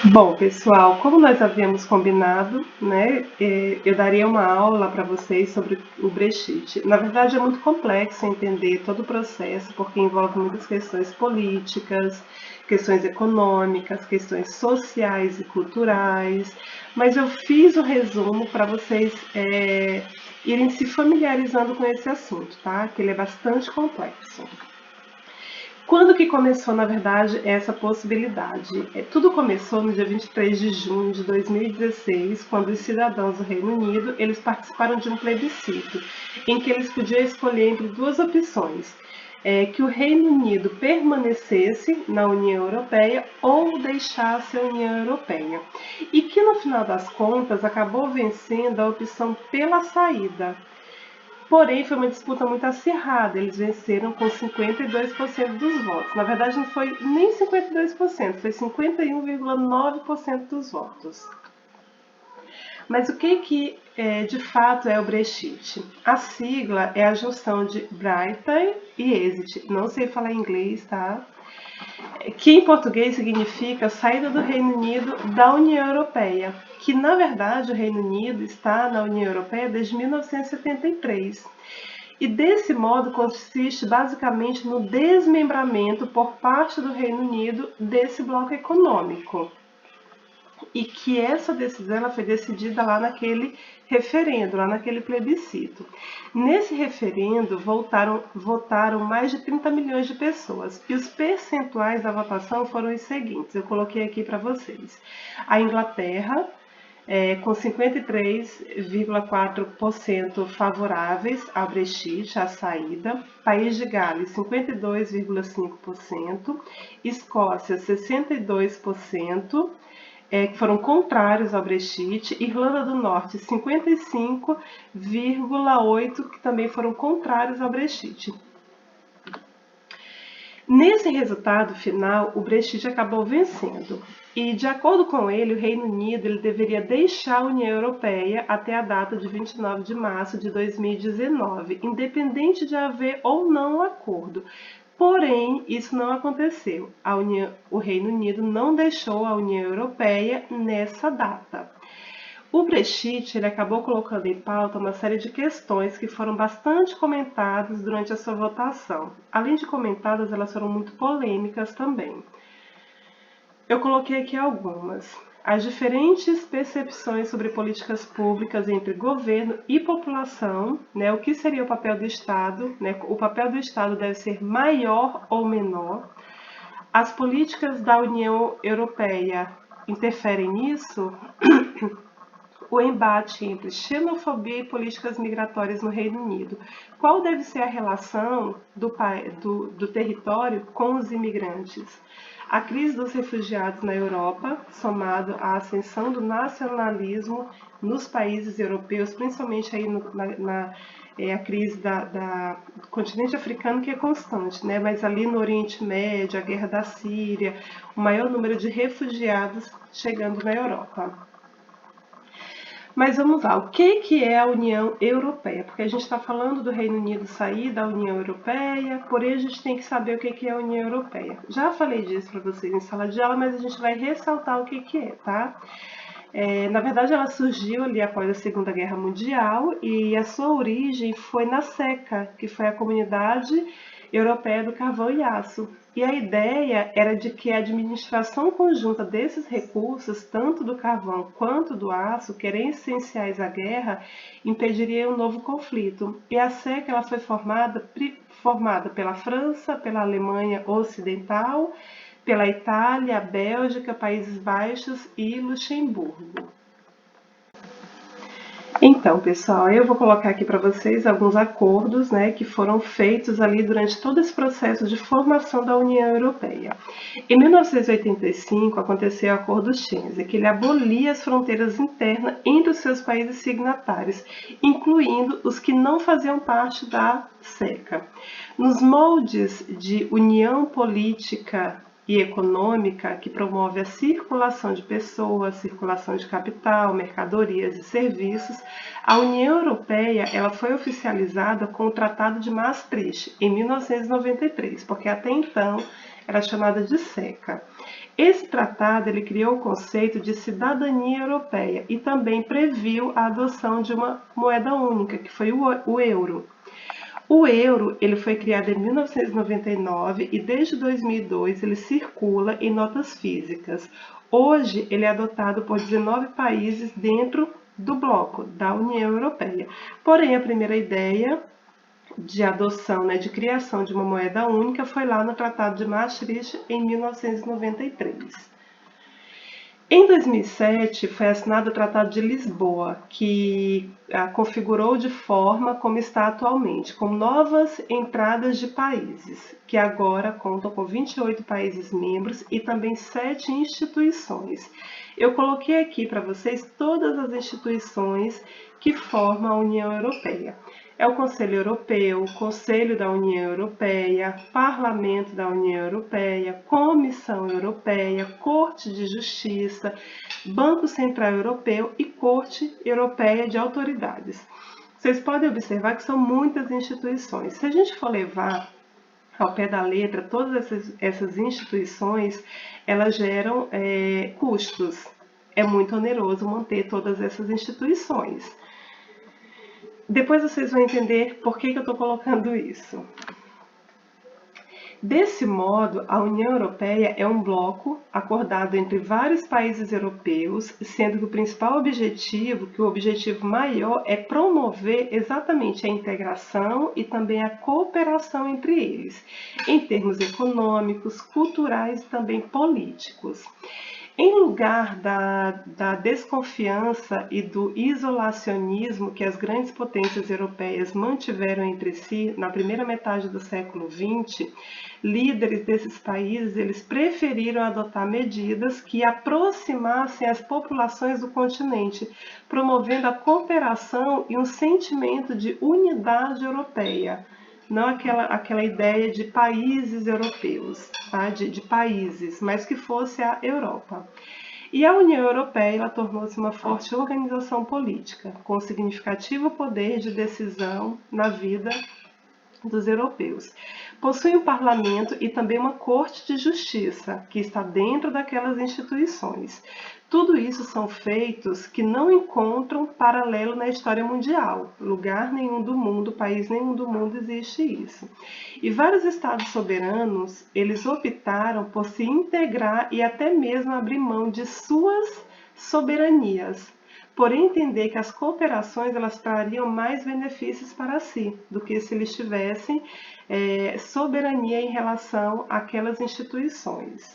Bom, pessoal, como nós havíamos combinado, né, eu daria uma aula para vocês sobre o Brexit. Na verdade, é muito complexo entender todo o processo, porque envolve muitas questões políticas, questões econômicas, questões sociais e culturais, mas eu fiz o resumo para vocês irem se familiarizando com esse assunto, tá? Que ele é bastante complexo. Quando que começou, na verdade, essa possibilidade? Tudo começou no dia 23 de junho de 2016, quando os cidadãos do Reino Unido eles participaram de um plebiscito, em que eles podiam escolher entre duas opções. Que o Reino Unido permanecesse na União Europeia ou deixasse a União Europeia. E que, no final das contas, acabou vencendo a opção pela saída. Porém, foi uma disputa muito acirrada. Eles venceram com 52% dos votos. Na verdade, não foi nem 52%, foi 51,9% dos votos. Mas o que de fato é o Brexit? A sigla é a junção de Britain e Exit. Não sei falar inglês, tá? Que em português significa saída do Reino Unido da União Europeia, que na verdade o Reino Unido está na União Europeia desde 1973. E desse modo consiste basicamente no desmembramento por parte do Reino Unido desse bloco econômico. E que essa decisão ela foi decidida lá naquele referendo, lá naquele plebiscito. Nesse referendo votaram mais de 30 milhões de pessoas. E os percentuais da votação foram os seguintes, eu coloquei aqui para vocês. A Inglaterra, com 53,4% favoráveis ao Brexit, à saída. País de Gales, 52,5%. Escócia, 62%. Que foram contrários ao Brexit, Irlanda do Norte 55,8% que também foram contrários ao Brexit. Nesse resultado final, o Brexit acabou vencendo. E, de acordo com ele, o Reino Unido ele deveria deixar a União Europeia até a data de 29 de março de 2019, independente de haver ou não um acordo. Porém, isso não aconteceu. O Reino Unido não deixou a União Europeia nessa data. O Brexit ele acabou colocando em pauta uma série de questões que foram bastante comentadas durante a sua votação. Além de comentadas, elas foram muito polêmicas também. Eu coloquei aqui algumas. As diferentes percepções sobre políticas públicas entre governo e população, né? O que seria o papel do Estado, né? O papel do Estado deve ser maior ou menor. As políticas da União Europeia interferem nisso? O embate entre xenofobia e políticas migratórias no Reino Unido. Qual deve ser a relação do território com os imigrantes? A crise dos refugiados na Europa, somado à ascensão do nacionalismo nos países europeus, principalmente aí a crise do continente africano, que é constante, né? Mas ali no Oriente Médio, a guerra da Síria, o maior número de refugiados chegando na Europa. Mas vamos lá, o que é a União Europeia? Porque a gente está falando do Reino Unido sair da União Europeia, porém a gente tem que saber o que é a União Europeia. Já falei disso para vocês em sala de aula, mas a gente vai ressaltar o que é, tá? Na verdade, ela surgiu ali após a Segunda Guerra Mundial e a sua origem foi na SECA, que foi a Comunidade Europeia do Carvão e Aço. E a ideia era de que a administração conjunta desses recursos, tanto do carvão quanto do aço, que eram essenciais à guerra, impediria um novo conflito. E a SECA ela foi formada pela França, pela Alemanha Ocidental, pela Itália, Bélgica, Países Baixos e Luxemburgo. Então, pessoal, eu vou colocar aqui para vocês alguns acordos, né, que foram feitos ali durante todo esse processo de formação da União Europeia. Em 1985 aconteceu o Acordo Schengen, que ele abolia as fronteiras internas entre os seus países signatários, incluindo os que não faziam parte da SECA. Nos moldes de união política e econômica que promove a circulação de pessoas, circulação de capital, mercadorias e serviços, a União Europeia ela foi oficializada com o Tratado de Maastricht em 1993, porque até então era chamada de SECA. Esse tratado ele criou o conceito de cidadania europeia e também previu a adoção de uma moeda única, que foi o euro. O euro ele foi criado em 1999 e desde 2002 ele circula em notas físicas. Hoje ele é adotado por 19 países dentro do bloco da União Europeia. Porém, a primeira ideia de adoção, de criação de uma moeda única foi lá no Tratado de Maastricht em 1993. Em 2007, foi assinado o Tratado de Lisboa, que configurou de forma como está atualmente, com novas entradas de países, que agora contam com 28 países membros e também 7 instituições. Eu coloquei aqui para vocês todas as instituições que formam a União Europeia. É o Conselho Europeu, Conselho da União Europeia, Parlamento da União Europeia, Comissão Europeia, Corte de Justiça, Banco Central Europeu e Corte Europeia de Autoridades. Vocês podem observar que são muitas instituições. Se a gente for levar ao pé da letra todas essas instituições, elas geram custos. É muito oneroso manter todas essas instituições. Depois vocês vão entender por que eu estou colocando isso. Desse modo, a União Europeia é um bloco acordado entre vários países europeus, sendo que o principal objetivo, que o objetivo maior é promover exatamente a integração e também a cooperação entre eles, em termos econômicos, culturais e também políticos. Em lugar da desconfiança e do isolacionismo que as grandes potências europeias mantiveram entre si na primeira metade do século XX, líderes desses países eles preferiram adotar medidas que aproximassem as populações do continente, promovendo a cooperação e um sentimento de unidade europeia. Não aquela ideia de países europeus, tá? de países, mas que fosse a Europa. E a União Europeia tornou-se uma forte organização política, com significativo poder de decisão na vida dos europeus. Possui um parlamento e também uma corte de justiça, que está dentro daquelas instituições. Tudo isso são feitos que não encontram paralelo na história mundial. Lugar nenhum do mundo, país nenhum do mundo existe isso. E vários estados soberanos, eles optaram por se integrar e até mesmo abrir mão de suas soberanias, por entender que as cooperações elas trariam mais benefícios para si do que se eles tivessem soberania em relação àquelas instituições.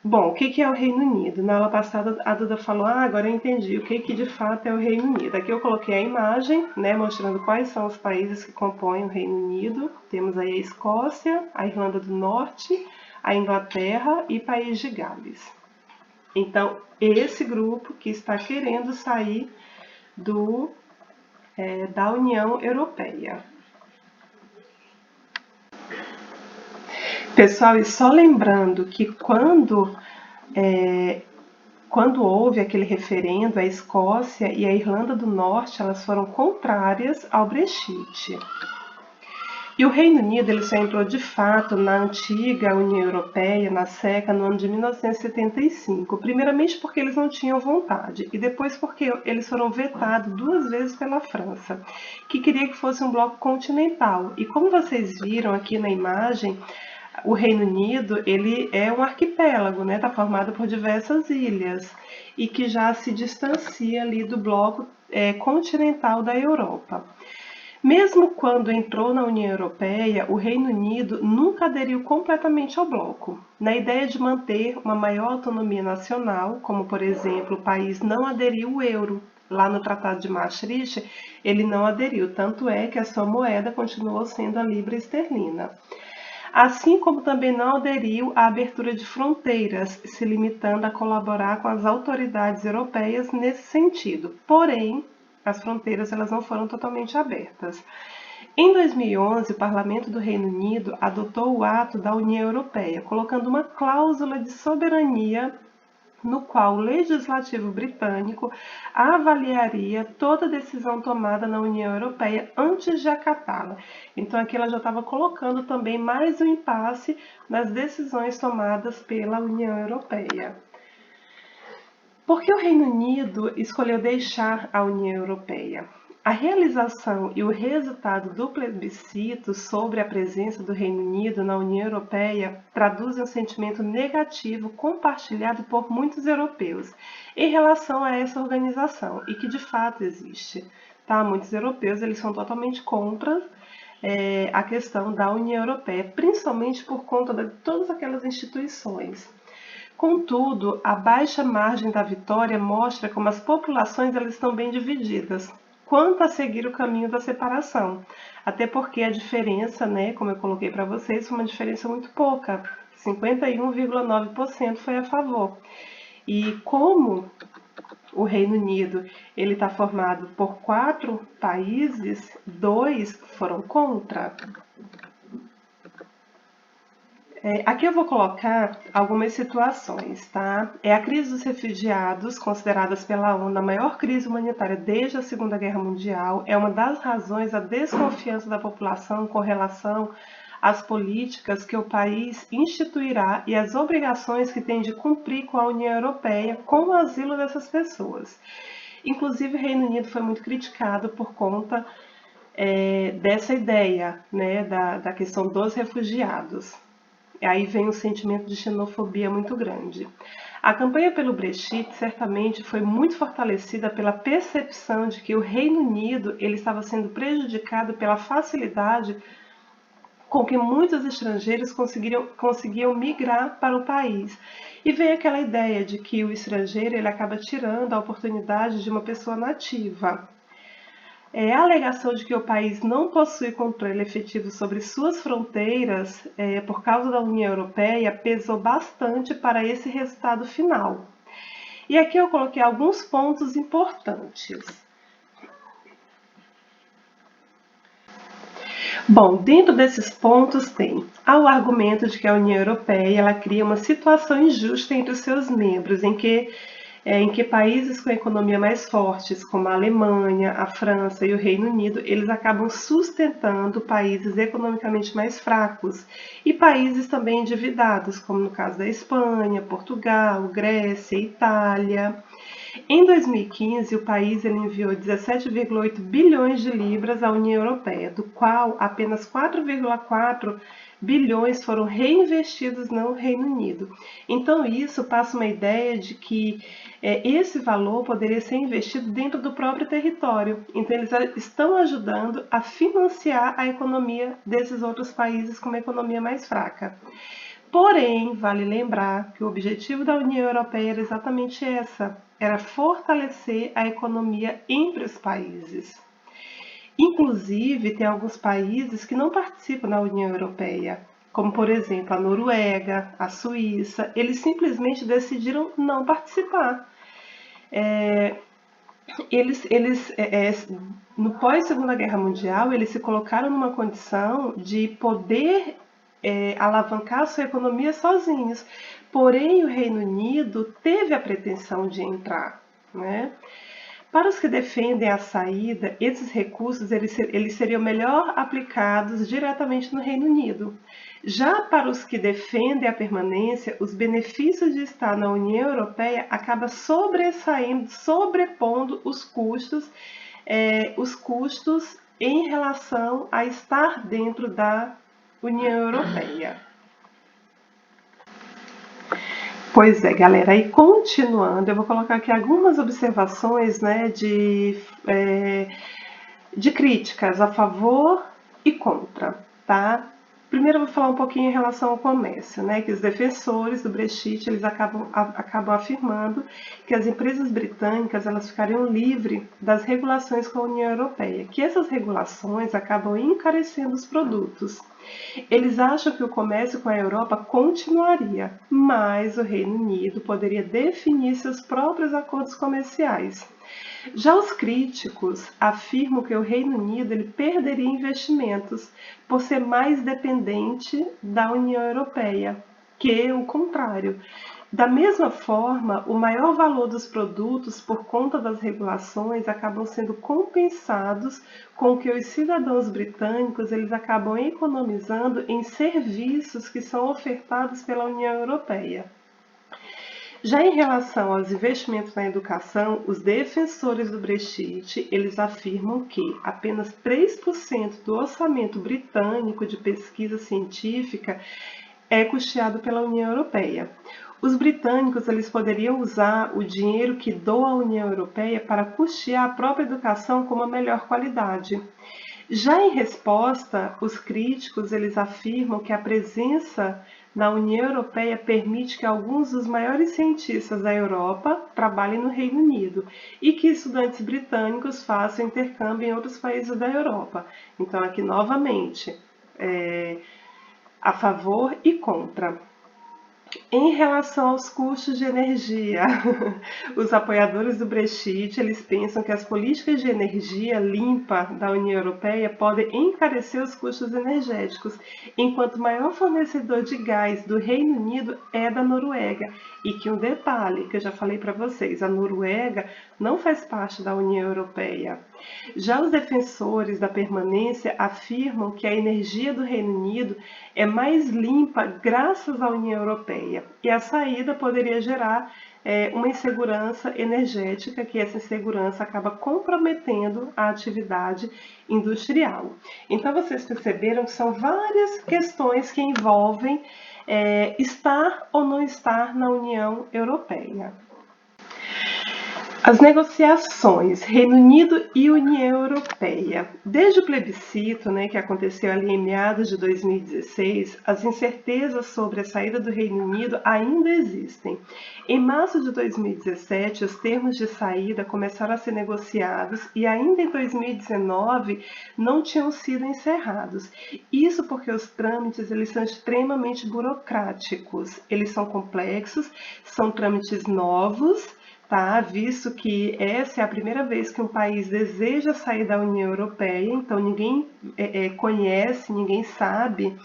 Bom, o que é o Reino Unido? Na aula passada a Duda falou, agora eu entendi o que de fato é o Reino Unido. Aqui eu coloquei a imagem, mostrando quais são os países que compõem o Reino Unido. Temos aí a Escócia, a Irlanda do Norte, a Inglaterra e País de Gales. Então, esse grupo que está querendo sair da União Europeia. Pessoal, e só lembrando que quando houve aquele referendo, a Escócia e a Irlanda do Norte elas foram contrárias ao Brexit. E o Reino Unido ele só entrou de fato na antiga União Europeia, na SECA, no ano de 1975. Primeiramente porque eles não tinham vontade e depois porque eles foram vetados 2 vezes pela França, que queria que fosse um bloco continental. E como vocês viram aqui na imagem, o Reino Unido ele é um arquipélago, está formado por diversas ilhas e que já se distancia ali do bloco continental da Europa. Mesmo quando entrou na União Europeia, o Reino Unido nunca aderiu completamente ao bloco, na ideia de manter uma maior autonomia nacional, como por exemplo o país não aderiu ao euro. Lá no Tratado de Maastricht ele não aderiu, tanto é que a sua moeda continuou sendo a libra esterlina. Assim como também não aderiu à abertura de fronteiras, se limitando a colaborar com as autoridades europeias nesse sentido. Porém, as fronteiras elas não foram totalmente abertas. Em 2011, o Parlamento do Reino Unido adotou o Ato da União Europeia, colocando uma cláusula de soberania no qual o Legislativo britânico avaliaria toda decisão tomada na União Europeia antes de acatá-la. Então aqui ela já estava colocando também mais um impasse nas decisões tomadas pela União Europeia. Por que o Reino Unido escolheu deixar a União Europeia? A realização e o resultado do plebiscito sobre a presença do Reino Unido na União Europeia traduzem um sentimento negativo compartilhado por muitos europeus em relação a essa organização e que de fato existe. Tá? Muitos europeus eles são totalmente contra a questão da União Europeia, principalmente por conta de todas aquelas instituições. Contudo, a baixa margem da vitória mostra como as populações elas estão bem divididas quanto a seguir o caminho da separação. Até porque a diferença, né, como eu coloquei para vocês, foi uma diferença muito pouca. 51,9% foi a favor. E como o Reino Unido ele está formado por 4 países, 2 foram contra. Aqui eu vou colocar algumas situações, tá? A crise dos refugiados, consideradas pela ONU a maior crise humanitária desde a Segunda Guerra Mundial, é uma das razões da desconfiança da população com relação às políticas que o país instituirá e as obrigações que tem de cumprir com a União Europeia com o asilo dessas pessoas. Inclusive, o Reino Unido foi muito criticado por conta dessa ideia, né, da questão dos refugiados. Aí vem um sentimento de xenofobia muito grande. A campanha pelo Brexit certamente foi muito fortalecida pela percepção de que o Reino Unido ele estava sendo prejudicado pela facilidade com que muitos estrangeiros conseguiam migrar para o país. E vem aquela ideia de que o estrangeiro ele acaba tirando a oportunidade de uma pessoa nativa. A alegação de que o país não possui controle efetivo sobre suas fronteiras por causa da União Europeia pesou bastante para esse resultado final. E aqui eu coloquei alguns pontos importantes. Bom, dentro desses pontos tem o argumento de que a União Europeia ela cria uma situação injusta entre os seus membros, em que países com economia mais fortes, como a Alemanha, a França e o Reino Unido, eles acabam sustentando países economicamente mais fracos e países também endividados, como no caso da Espanha, Portugal, Grécia, Itália. Em 2015, o país enviou 17,8 bilhões de libras à União Europeia, do qual apenas 4,4 bilhões foram reinvestidos no Reino Unido. Então isso passa uma ideia de que esse valor poderia ser investido dentro do próprio território. Então eles estão ajudando a financiar a economia desses outros países com uma economia mais fraca. Porém, vale lembrar que o objetivo da União Europeia era exatamente era fortalecer a economia entre os países. Inclusive, tem alguns países que não participam da União Europeia, como por exemplo a Noruega, a Suíça, eles simplesmente decidiram não participar. No pós-Segunda Guerra Mundial, eles se colocaram numa condição de poder alavancar sua economia sozinhos. Porém, o Reino Unido teve a pretensão de entrar, né? Para os que defendem a saída, esses recursos eles seriam melhor aplicados diretamente no Reino Unido. Já para os que defendem a permanência, os benefícios de estar na União Europeia acabam sobrepondo os custos em relação a estar dentro da União Europeia. Pois é, galera, aí continuando, eu vou colocar aqui algumas observações, né, de críticas a favor e contra, tá? Primeiro eu vou falar um pouquinho em relação ao comércio, né, que os defensores do Brexit, eles acabam afirmando que as empresas britânicas, elas ficariam livres das regulações com a União Europeia, que essas regulações acabam encarecendo os produtos. Eles acham que o comércio com a Europa continuaria, mas o Reino Unido poderia definir seus próprios acordos comerciais. Já os críticos afirmam que o Reino Unido ele perderia investimentos por ser mais dependente da União Europeia, que o contrário. Da mesma forma, o maior valor dos produtos, por conta das regulações, acabam sendo compensados com o que os cidadãos britânicos eles acabam economizando em serviços que são ofertados pela União Europeia. Já em relação aos investimentos na educação, os defensores do Brexit, eles afirmam que apenas 3% do orçamento britânico de pesquisa científica é custeado pela União Europeia. Os britânicos eles poderiam usar o dinheiro que doa a União Europeia para custear a própria educação com uma melhor qualidade. Já em resposta, os críticos eles afirmam que a presença na União Europeia permite que alguns dos maiores cientistas da Europa trabalhem no Reino Unido e que estudantes britânicos façam intercâmbio em outros países da Europa. Então, aqui novamente, a favor e contra. Em relação aos custos de energia, os apoiadores do Brexit eles pensam que as políticas de energia limpa da União Europeia podem encarecer os custos energéticos, enquanto o maior fornecedor de gás do Reino Unido é da Noruega. E que um detalhe que eu já falei para vocês, a Noruega não faz parte da União Europeia. Já os defensores da permanência afirmam que a energia do Reino Unido é mais limpa graças à União Europeia e a saída poderia gerar uma insegurança energética, que essa insegurança acaba comprometendo a atividade industrial. Então vocês perceberam que são várias questões que envolvem estar ou não estar na União Europeia. As negociações Reino Unido e União Europeia. Desde o plebiscito, que aconteceu ali em meados de 2016, as incertezas sobre a saída do Reino Unido ainda existem. Em março de 2017, os termos de saída começaram a ser negociados e ainda em 2019 não tinham sido encerrados. Isso porque os trâmites eles são extremamente burocráticos, eles são complexos, são trâmites novos, visto que essa é a primeira vez que um país deseja sair da União Europeia, então ninguém conhece, ninguém sabe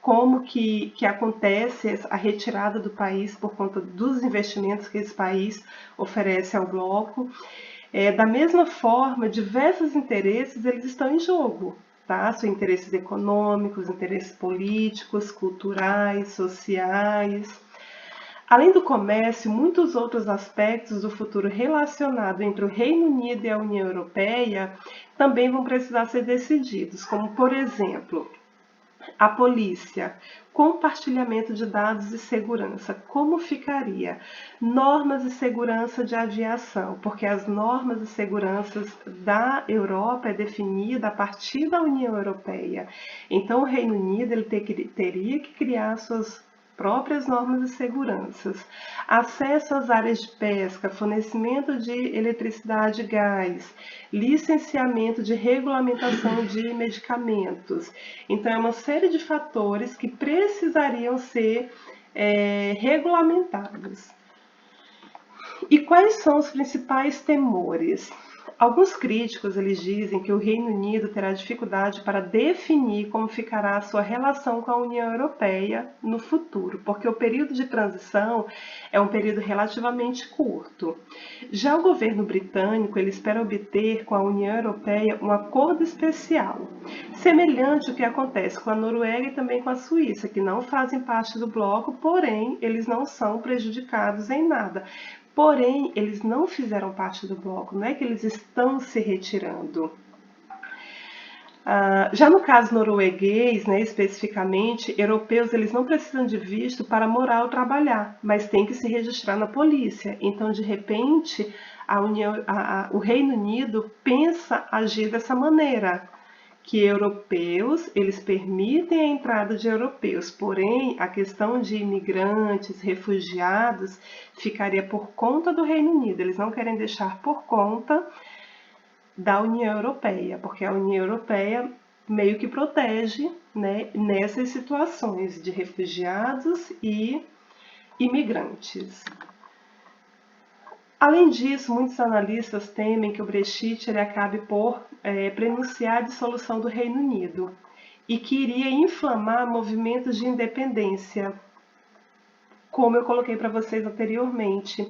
como que acontece a retirada do país por conta dos investimentos que esse país oferece ao bloco. Da mesma forma, diversos interesses eles estão em jogo. São interesses econômicos, interesses políticos, culturais, sociais. Além do comércio, muitos outros aspectos do futuro relacionado entre o Reino Unido e a União Europeia também vão precisar ser decididos, como, por exemplo, a polícia, compartilhamento de dados e segurança, como ficaria? Normas de segurança de aviação, porque as normas de segurança da Europa é definida a partir da União Europeia. Então, o Reino Unido ele teria que criar suas próprias normas de segurança, acesso às áreas de pesca, fornecimento de eletricidade e gás, licenciamento de regulamentação de medicamentos. Então, é uma série de fatores que precisariam ser regulamentados. E quais são os principais temores? Alguns críticos eles dizem que o Reino Unido terá dificuldade para definir como ficará a sua relação com a União Europeia no futuro, porque o período de transição é um período relativamente curto. Já o governo britânico ele espera obter com a União Europeia um acordo especial, semelhante ao que acontece com a Noruega e também com a Suíça, que não fazem parte do bloco, porém eles não são prejudicados em nada. Porém, eles não fizeram parte do bloco, não é que eles estão se retirando. Já no caso norueguês, especificamente, europeus eles não precisam de visto para morar ou trabalhar, mas tem que se registrar na polícia. Então, de repente, o Reino Unido pensa agir dessa maneira, que europeus, eles permitem a entrada de europeus, porém a questão de imigrantes, refugiados, ficaria por conta do Reino Unido. Eles não querem deixar por conta da União Europeia, porque a União Europeia meio que protege, nessas situações de refugiados e imigrantes. Além disso, muitos analistas temem que o Brexit ele acabe por prenunciar a dissolução do Reino Unido e que iria inflamar movimentos de independência, como eu coloquei para vocês anteriormente.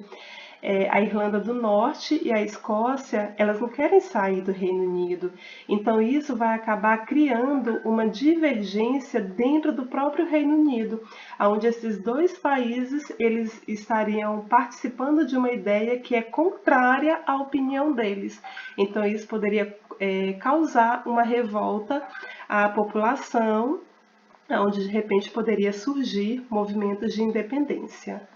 A Irlanda do Norte e a Escócia, elas não querem sair do Reino Unido. Então isso vai acabar criando uma divergência dentro do próprio Reino Unido, onde esses dois países eles estariam participando de uma ideia que é contrária à opinião deles. Então isso poderia causar uma revolta à população, onde de repente poderia surgir movimentos de independência.